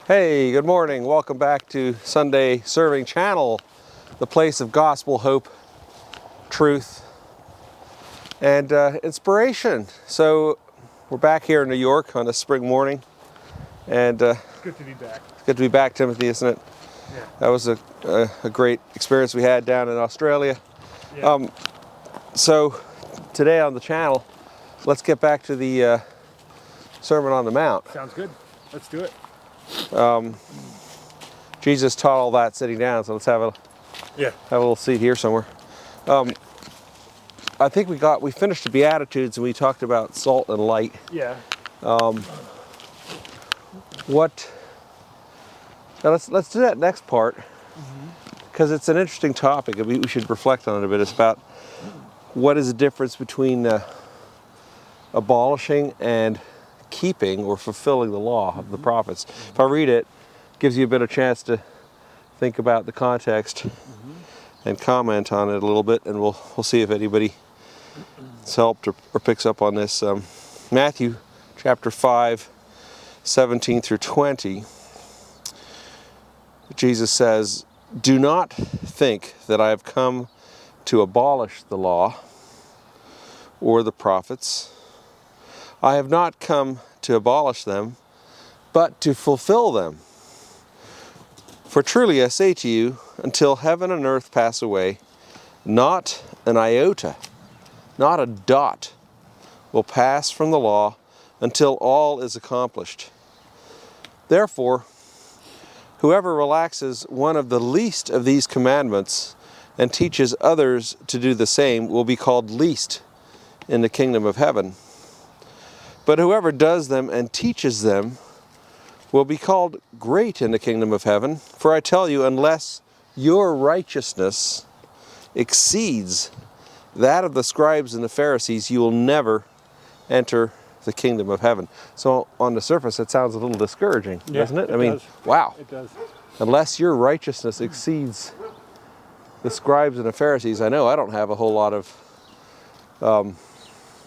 Hey, good morning. Welcome back to Sunday Serving Channel, the place of gospel, hope, truth, and inspiration. So we're back here in New York on a spring morning, and good to be back. It's good to be back, Timothy, isn't it? Yeah. That was a great experience we had down in Australia. Yeah. So today on the channel, let's get back to the Sermon on the Mount. Sounds good. Let's do it. Jesus taught all that sitting down, so let's have a little seat here somewhere. I think we finished the Beatitudes and we talked about salt and light. Yeah. Now let's do that next part, because it's an interesting topic and we should reflect on it a bit. It's about what is the difference between abolishing and keeping or fulfilling the law of the prophets. If I read it, gives you a bit of chance to think about the context and comment on it a little bit, and we'll see if anybody's helped or picks up on this. Matthew chapter 5, 17 through 20. Jesus says, "Do not think that I have come to abolish the law or the prophets. I have not come to abolish them, but to fulfill them. For truly I say to you, until heaven and earth pass away, not an iota, not a dot, will pass from the law until all is accomplished. Therefore, whoever relaxes one of the least of these commandments and teaches others to do the same will be called least in the kingdom of heaven. But whoever does them and teaches them will be called great in the kingdom of heaven. For I tell you, unless your righteousness exceeds that of the scribes and the Pharisees, you will never enter the kingdom of heaven." So on the surface, it sounds a little discouraging, doesn't it? I mean, wow. It does. Unless your righteousness exceeds the scribes and the Pharisees, I know I don't have a whole lot of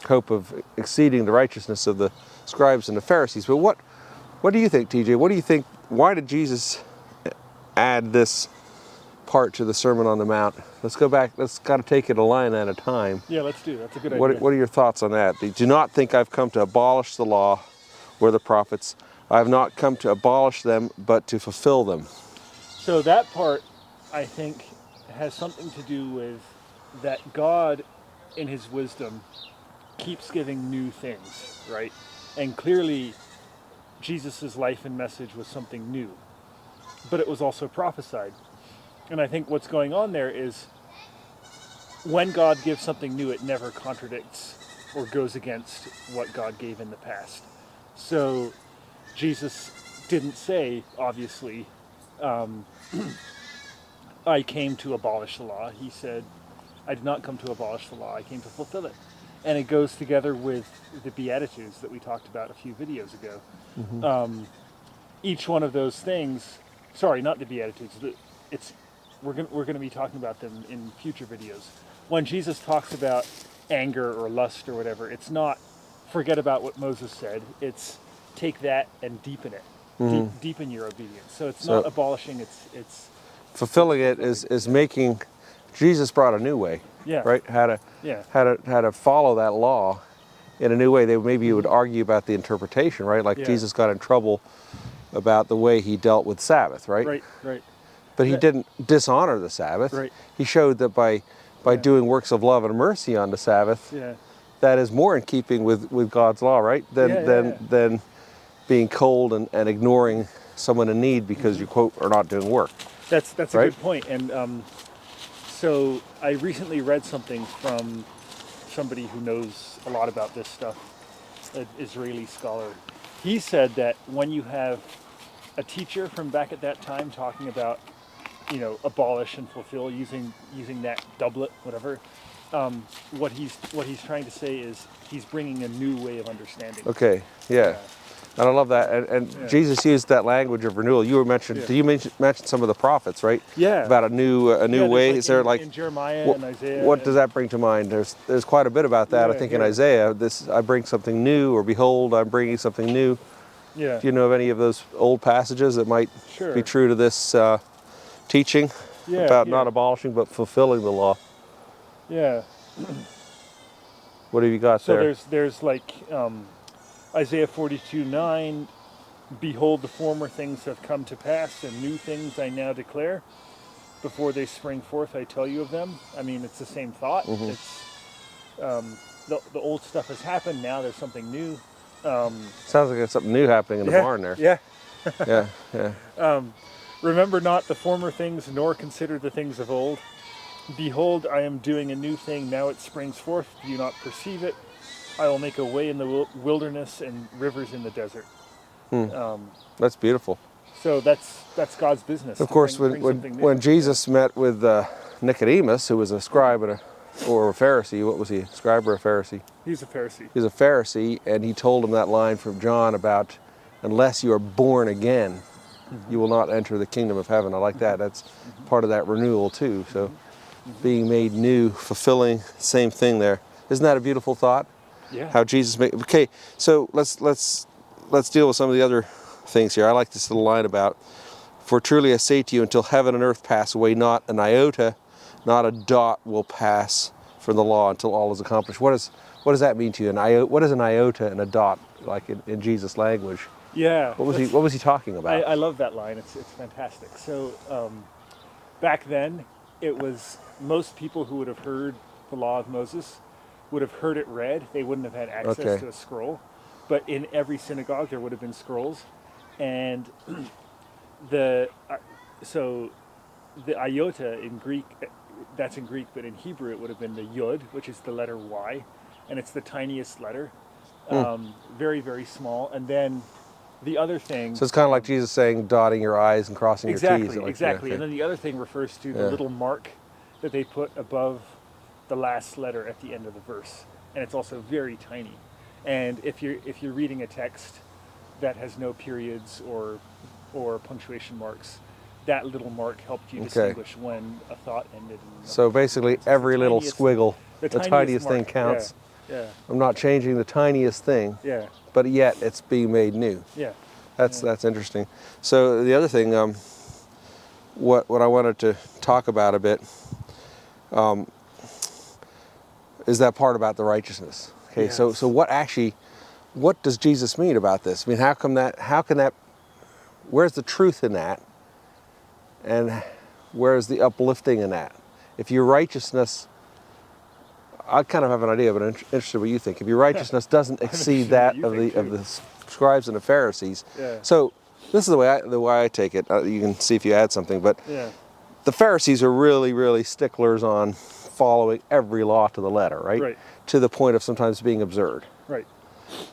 hope of exceeding the righteousness of the scribes and the Pharisees. But what do you think, TJ? What do you think? Why did Jesus add this part to the Sermon on the Mount? Let's go back. Let's got to take it a line at a time. Yeah, let's do. That's a good idea. What are your thoughts on that? Do not think I've come to abolish the law or the prophets. I have not come to abolish them, but to fulfill them. So that part, I think, has something to do with that God, in his wisdom, keeps giving new things, right? And clearly, Jesus' life and message was something new, but it was also prophesied. And I think what's going on there is when God gives something new, it never contradicts or goes against what God gave in the past. So Jesus didn't say, obviously, I came to abolish the law. He said, I did not come to abolish the law, I came to fulfill it. And it goes together with the Beatitudes that we talked about a few videos ago. Each one of those things, sorry, not the Beatitudes, we're going to be talking about them in future videos. When Jesus talks about anger or lust or whatever, it's not forget about what Moses said, it's take that and deepen it, deepen your obedience. So it's not abolishing, it's fulfilling it is making. Jesus brought a new way, right? How to follow that law in a new way. Maybe you would argue about the interpretation, right? Like Jesus got in trouble about the way he dealt with Sabbath, right? Right. But he didn't dishonor the Sabbath. Right. He showed that by doing works of love and mercy on the Sabbath, that is more in keeping with God's law, right? Than being cold and ignoring someone in need because you, quote, are not doing work. That's a good point. And so I recently read something from somebody who knows a lot about this stuff, an Israeli scholar. He said that when you have a teacher from back at that time talking about, abolish and fulfill, using that doublet, whatever, what he's trying to say is he's bringing a new way of understanding. Okay, yeah. And I love that. And Jesus used that language of renewal. You mentioned some of the prophets, right? Yeah. About a new way. Is there in Jeremiah and Isaiah? What does that bring to mind? There's quite a bit about that. I think in Isaiah, I bring something new, or behold, I'm bringing something new. Yeah. Do you know of any of those old passages that might Sure. be true to this teaching about not abolishing but fulfilling the law? Yeah. What have you got So there? there's like Isaiah 42:9. Behold, the former things have come to pass, and new things I now declare. Before they spring forth, I tell you of them. I mean, it's the same thought. Mm-hmm. It's the old stuff has happened. Now there's something new. Sounds like there's something new happening in the barn there. Yeah. Yeah, yeah. Remember not the former things, nor consider the things of old. Behold, I am doing a new thing. Now it springs forth. Do you not perceive it? I will make a way in the wilderness and rivers in the desert. That's beautiful. So that's God's business. Of to course, bring something new. when Jesus met with Nicodemus, who was a scribe or a Pharisee, what was he, a scribe or a Pharisee? He's a Pharisee. He was a Pharisee, and he told him that line from John about, unless you are born again, you will not enter the kingdom of heaven. I like that. That's part of that renewal too. So being made new, fulfilling, same thing there. Isn't that a beautiful thought? Yeah. How Jesus made. Okay, so let's deal with some of the other things here. I like this little line about, for truly I say to you, until heaven and earth pass away, not an iota, not a dot will pass from the law until all is accomplished. What does that mean to you? What is an iota and a dot like in Jesus' language? Yeah. What was he talking about? I love that line. It's fantastic. So back then, it was most people who would have heard the law of Moses would have heard it read. They wouldn't have had access to a scroll. But in every synagogue, there would have been scrolls. And the iota in Greek, that's in Greek, but in Hebrew it would have been the yod, which is the letter Y, and it's the tiniest letter, very, very small. And then the other thing... So it's kind of like Jesus saying dotting your I's and crossing your T's. Exactly. And then the other thing refers to the little mark that they put above the last letter at the end of the verse. And it's also very tiny. And if you're reading a text that has no periods or punctuation marks, that little mark helped you distinguish when a thought ended. So basically every little squiggle, the tiniest thing counts. Yeah. I'm not changing the tiniest thing, but yet it's being made new. Yeah. That's interesting. So the other thing, what I wanted to talk about a bit, is that part about the righteousness. Okay, Yes. so what does Jesus mean about this? I mean, how can that, where's the truth in that? And where's the uplifting in that? If your righteousness, I kind of have an idea, but I'm interested what you think. If your righteousness doesn't exceed that of the scribes and the Pharisees, so this is the way I take it. You can see if you add something, but the Pharisees are really, really sticklers on following every law to the letter, right? To the point of sometimes being absurd. Right.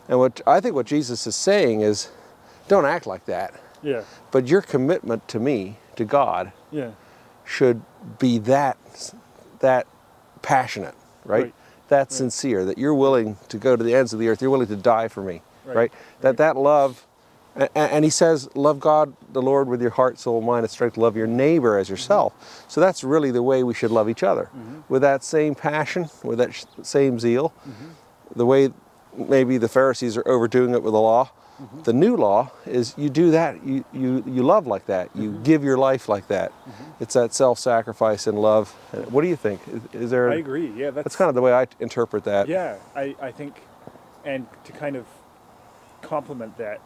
And what Jesus is saying is, don't act like that. Yeah. But your commitment to me, to God, should be that passionate, right? That sincere, that you're willing to go to the ends of the earth, you're willing to die for me, right? That love, and he says, love God, the Lord, with your heart, soul, mind, and strength. Love your neighbor as yourself. So that's really the way we should love each other, with that same passion, with that same zeal. The way maybe the Pharisees are overdoing it with the law. The new law is you do that, you love like that, you give your life like that. It's that self-sacrifice and love. What do you think? Is there? I agree. Yeah, that's kind of the way I interpret that. Yeah, I think, and to kind of complement that,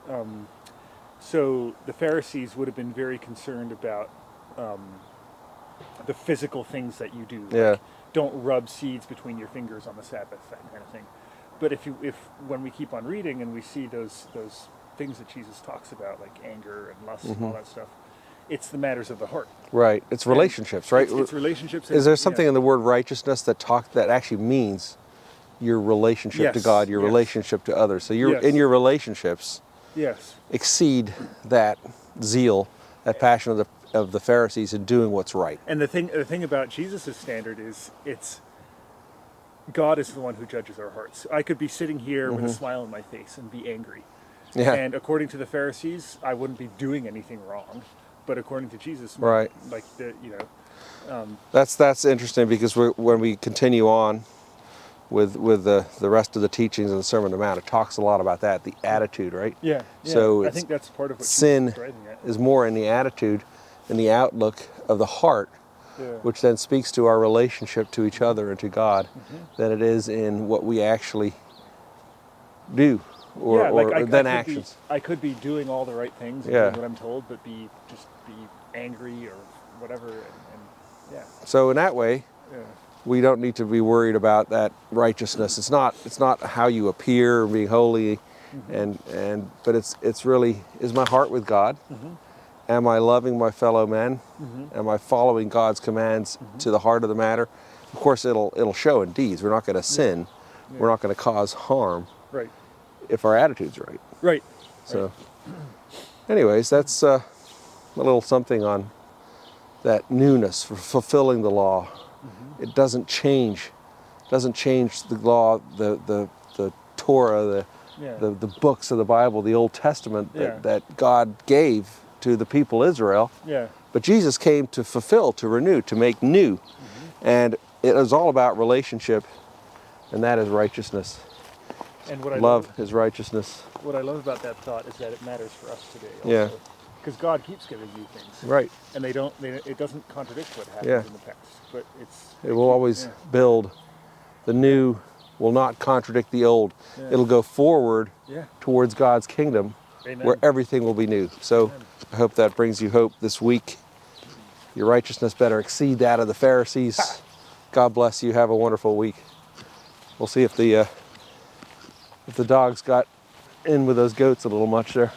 so the Pharisees would have been very concerned about the physical things that you do. Like, don't rub seeds between your fingers on the Sabbath, that kind of thing. But if when we keep on reading and we see those things that Jesus talks about, like anger and lust and all that stuff, it's the matters of the heart. Right. It's relationships, right? It's relationships. Is there something in the word righteousness that actually means your relationship to God, your relationship to others? So you're in your relationships. Exceed that zeal, that passion of the Pharisees in doing what's right. And the thing about Jesus' standard is God is the one who judges our hearts. I could be sitting here with a smile on my face and be angry. And according to the Pharisees, I wouldn't be doing anything wrong. But according to Jesus, that's interesting, because when we continue on, with the rest of the teachings of the Sermon on the Mount. It talks a lot about that, the attitude, right? Yeah. So I think that's part of what sin Jesus is driving at. is more in the attitude and the outlook of the heart, Yeah. which then speaks to our relationship to each other and to God, than it is in what we actually do or then actions. I could be doing all the right things and Yeah. doing what I'm told, but be angry or whatever, and yeah. So in that way, Yeah. we don't need to be worried about that righteousness. It's not how you appear being holy, but it's really, is my heart with God? Am I loving my fellow men? Am I following God's commands to the heart of the matter? Of course, it'll show in deeds. We're not going to sin. Yeah. We're not going to cause harm Right. if our attitude's right. Right. So, anyways, that's a little something on that newness for fulfilling the law. It doesn't change the law, the Torah, the books of the Bible, the Old Testament that God gave to the people Israel. Yeah. But Jesus came to fulfill, to renew, to make new. And it is all about relationship, and that is righteousness. And what I love is righteousness. What I love about that thought is that it matters for us today also. Yeah. Because God keeps giving you things. Right. And it doesn't contradict what happens in the text. But it will always build. The new will not contradict the old. Yeah. It'll go forward towards God's kingdom. Amen. Where everything will be new. So Amen. I hope that brings you hope this week. Your righteousness better exceed that of the Pharisees. God bless you. Have a wonderful week. We'll see if the dogs got in with those goats a little much there.